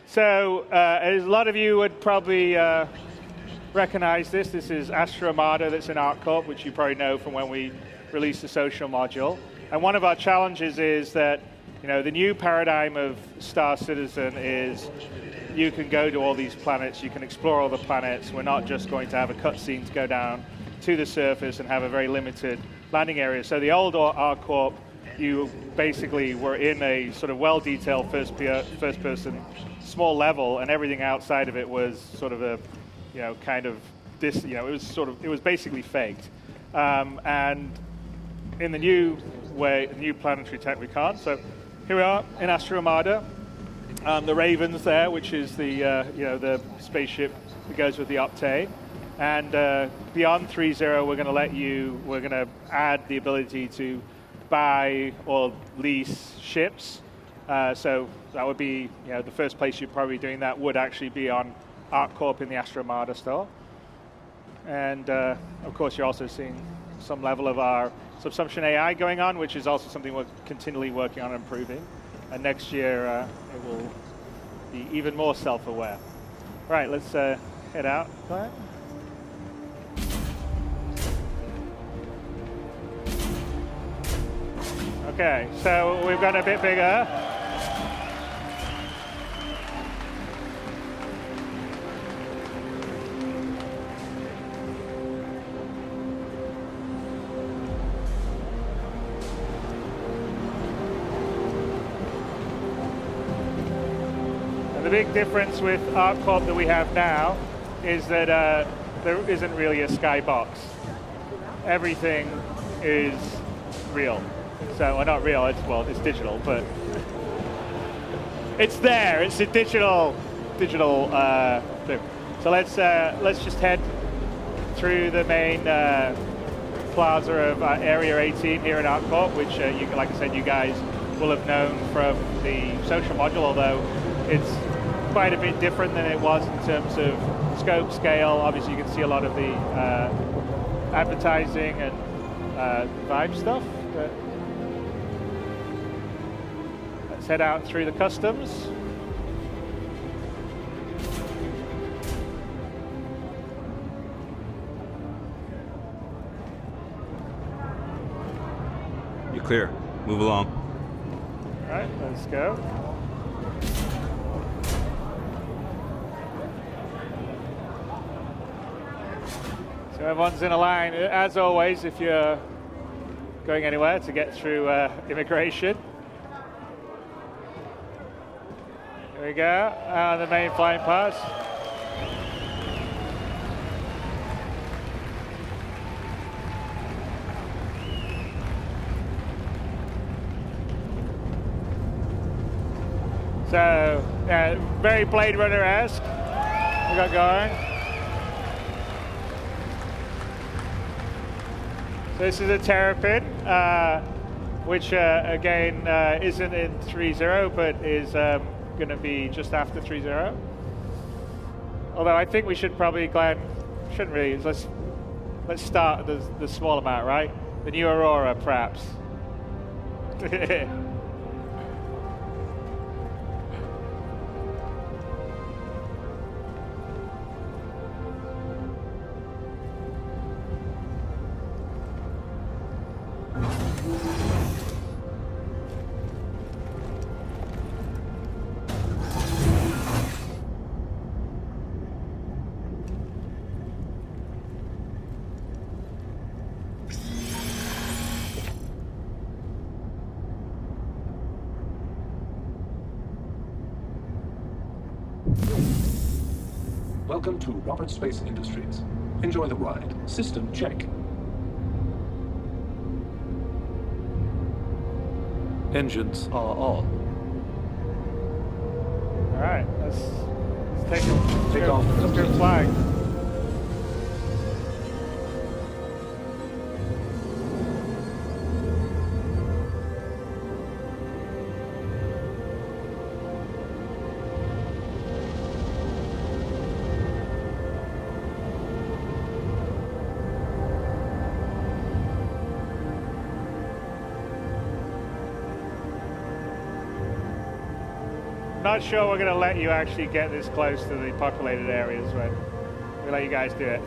So as a lot of you would probably recognize this. This is Astra Armada that's in ArcCorp, which you probably know from when we released the social module. And one of our challenges is that the new paradigm of Star Citizen is you can go to all these planets, you can explore all the planets. We're not just going to have a cutscene to go down to the surface and have a very limited landing area. So the old ArcCorp, you basically were in a sort of well-detailed first-person small level, and everything outside of it was sort of a, it was basically faked. And in the new way, new planetary tech we can't. So here we are in Astra Armada. The Raven's there, which is the spaceship that goes with the Optane. And beyond 3.0, we're going to add the ability to buy or lease ships. So that would be, the first place you're probably doing that would actually be on ArcCorp in the Astra Armada store. And of course, you're also seeing some level of our subsumption AI going on, which is also something we're continually working on improving. And next year, it will be even more self-aware. Right, let's head out. Claire. Okay, so we've gone a bit bigger. And the big difference with ArcCorp that we have now is that there isn't really a skybox. Everything is real. So, well, not real, it's digital, but it's there. It's a digital thing. So let's just head through the main plaza of Area 18 here in ArcCorp, which, like I said, you guys will have known from the social module, although it's quite a bit different than it was in terms of scope, scale. Obviously, you can see a lot of the advertising and vibe stuff. But let's head out through the customs. You're clear. Move along. All right, let's go. So everyone's in a line, as always, if you're going anywhere to get through immigration. Here we go, the main flying pass. So, very Blade Runner-esque we got going. So this is a Terrapin, which again isn't in 3.0, but is going to be just after 3.0. Although I think we should probably, Glenn, shouldn't really. Let's start the small amount, right? The new Aurora, perhaps. Welcome to Robert Space Industries. Enjoy the ride. System check. Engines are on. All right, let's take off. Let's go flying. not sure we're going to let you actually get this close to the populated areas, but we'll let you guys do it.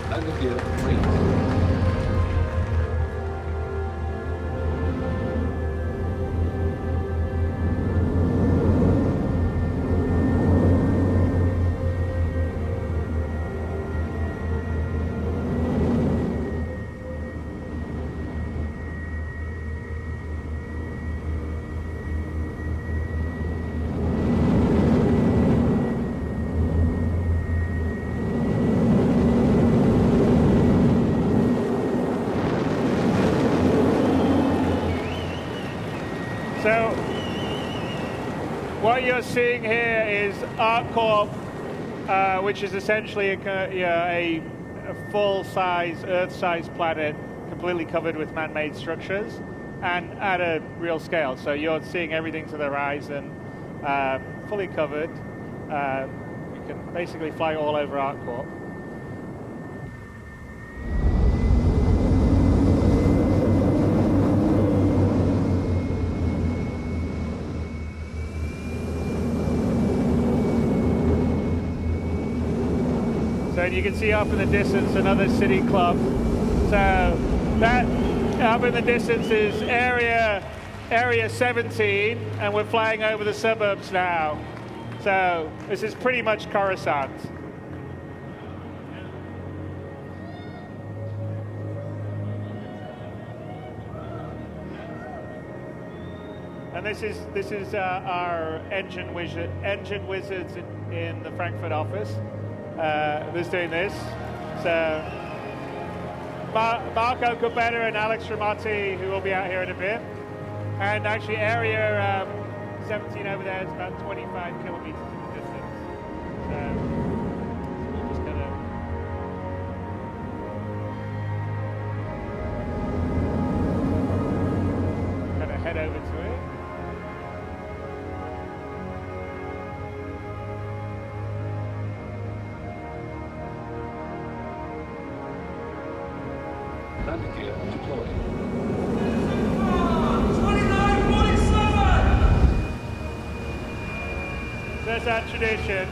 Landing gear released. So what you're seeing here is ArcCorp, which is essentially a full-size, Earth-sized planet, completely covered with man-made structures, and at a real scale. So you're seeing everything to the horizon, fully covered. You can basically fly all over ArcCorp. So you can see off in the distance another city club. So that up in the distance is area 17, and we're flying over the suburbs now. So this is pretty much Coruscant. And this is our engine wizards in the Frankfurt office. Who's doing this? So Marco Copetta and Alex Ramati, who will be out here in a bit. And actually area 17 over there is about 25 kilometers in the distance. So we're just gonna head over to it. Landing gear deployed. 2947! So that's our tradition.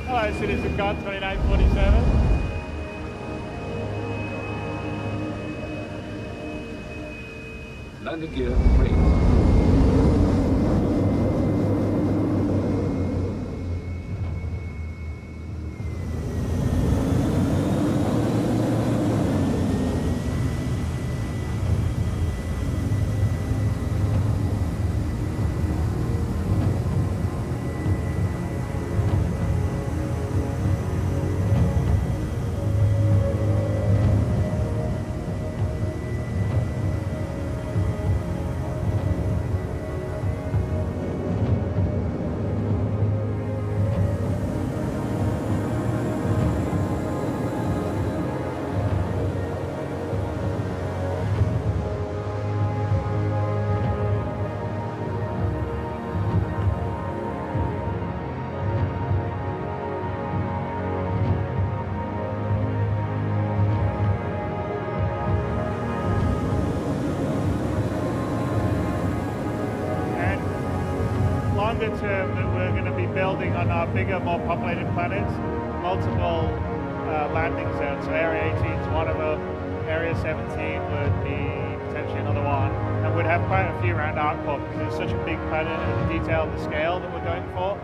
Hello, CitizenCon 2947. Landing gear raised. Longer term, that we're going to be building on our bigger, more populated planets, multiple landing zones. So Area 18 is one of them. Area 17 would be potentially another one, and we'd have quite a few around ArcCorp because it's such a big planet and the detail and the scale that we're going for.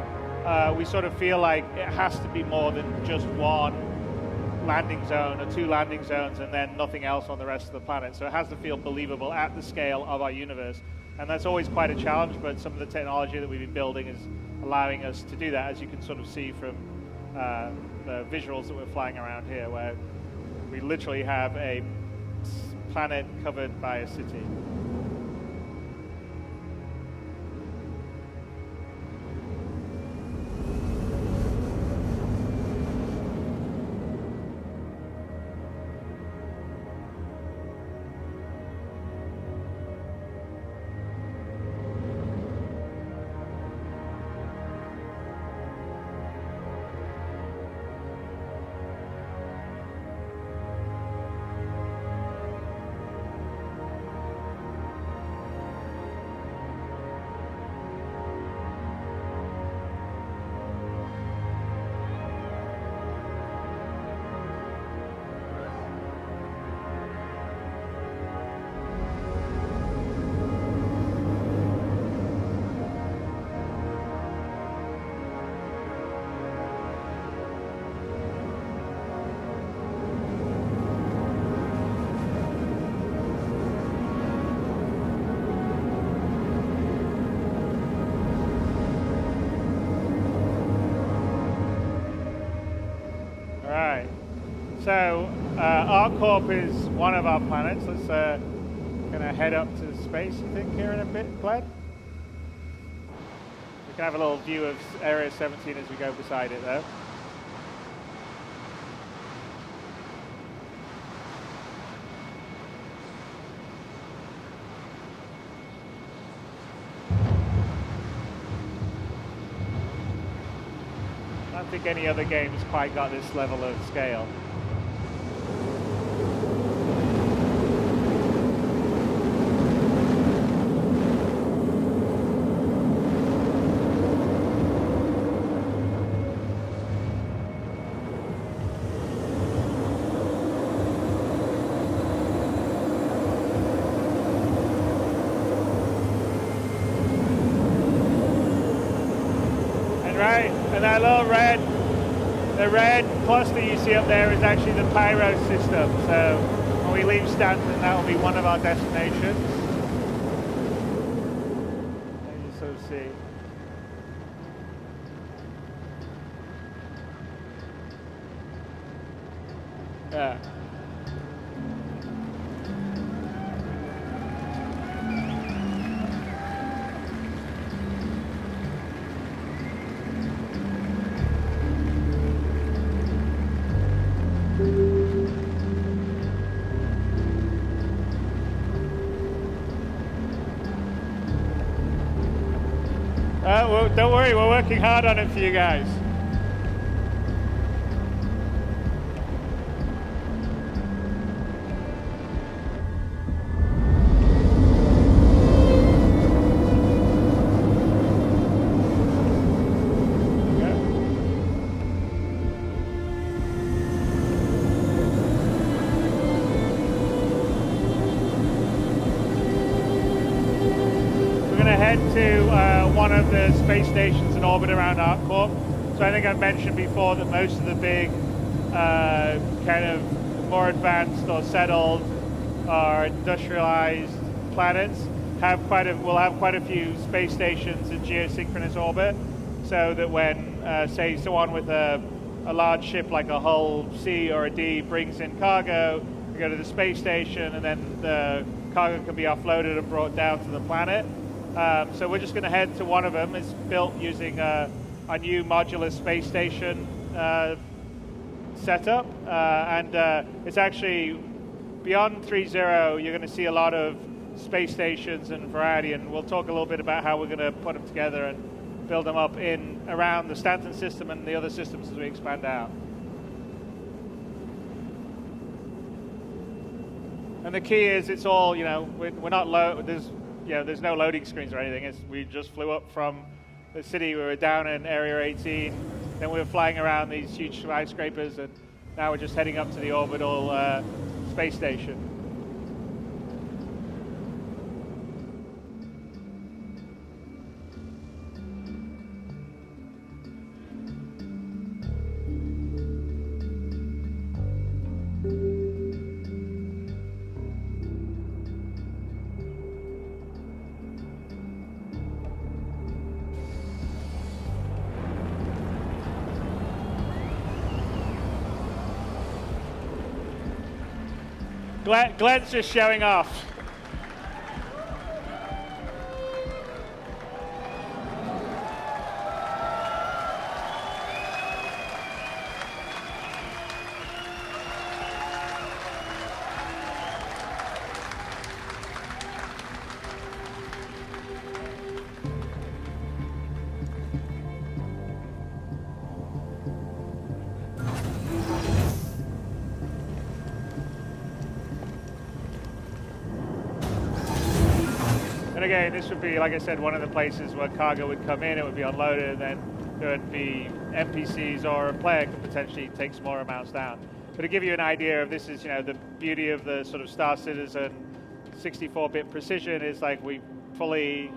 We sort of feel like it has to be more than just one landing zone or two landing zones and then nothing else on the rest of the planet. So it has to feel believable at the scale of our universe. And that's always quite a challenge, but some of the technology that we've been building is allowing us to do that, as you can sort of see from the visuals that we're flying around here, where we literally have a planet covered by a city. So ArcCorp is one of our planets. Let's kind of head up to space, I think, here in a bit, Glenn. We can have a little view of Area 17 as we go beside it, though. I don't think any other game's quite got this level of scale. And that little the red cluster you see up there is actually the pyro system. So when we leave Stanton, that will be one of our destinations. And you sort of see. Yeah. Well, don't worry, we're working hard on it for you guys. To one of the space stations in orbit around ArcCorp. So I think I've mentioned before that most of the big kind of more advanced or settled or industrialized planets will have quite a few space stations in geosynchronous orbit, so that when say someone with a large ship like a Hull C or a D brings in cargo, you go to the space station and then the cargo can be offloaded and brought down to the planet. So we're just going to head to one of them. It's built using a new modular space station setup, and it's actually beyond 3.0. You're going to see a lot of space stations and variety, and we'll talk a little bit about how we're going to put them together and build them up in around the Stanton system and the other systems as we expand out. And the key is it's all, we're not low. There's no loading screens or anything. We just flew up from the city. We were down in Area 18. Then we were flying around these huge skyscrapers, and now we're just heading up to the orbital space station. Glenn's just showing off. And again, this would be, like I said, one of the places where cargo would come in, it would be unloaded, and then there would be NPCs or a player could potentially take smaller amounts down. But to give you an idea of this is, the beauty of the sort of Star Citizen 64-bit precision is like we fully,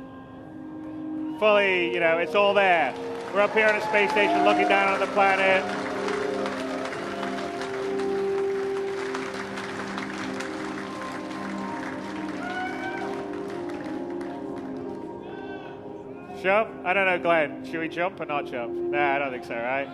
it's all there. We're up here on a space station looking down on the planet. Jump? I don't know, Glenn. Should we jump or not jump? Nah, I don't think so, right?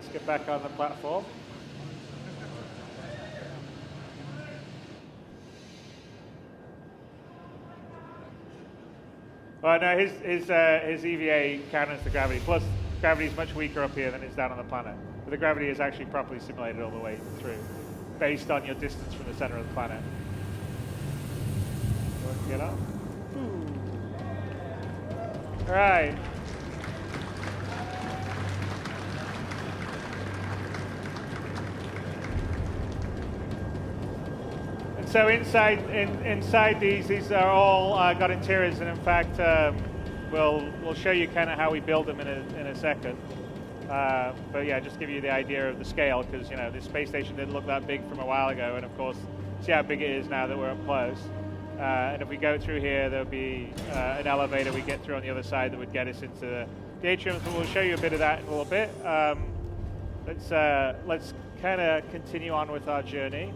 Let's get back on the platform. Well, no, his EVA counters the gravity. Plus, gravity is much weaker up here than it's down on the planet. But the gravity is actually properly simulated all the way through, based on your distance from the center of the planet. Get up. All right. And so inside these are all got interiors, and in fact, we'll show you kind of how we build them in a second. But yeah, just give you the idea of the scale, because this space station didn't look that big from a while ago, and of course, see how big it is now that we're up close. And if we go through here, there'll be an elevator we get through on the other side that would get us into the atrium. So we'll show you a bit of that in a little bit. Let's kind of continue on with our journey.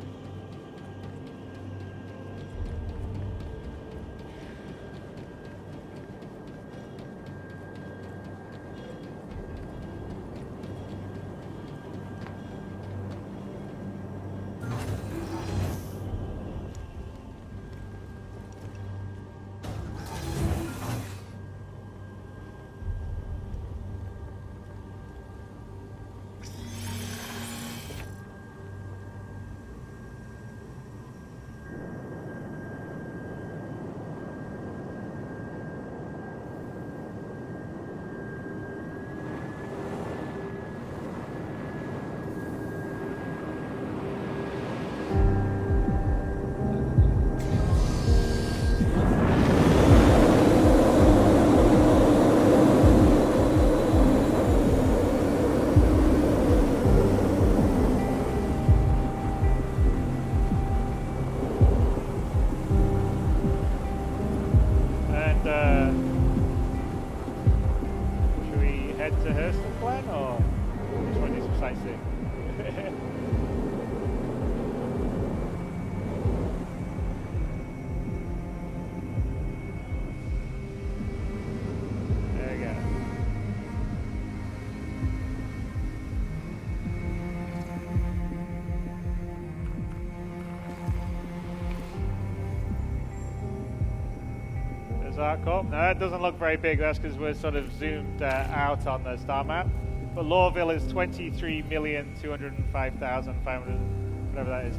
ArcCorp. No, that doesn't look very big. That's because we're sort of zoomed out on the star map. But Lorville is 23,205,500, whatever that is,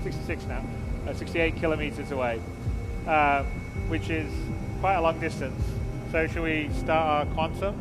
66 now, 68 kilometers away, which is quite a long distance. So shall we start our quantum?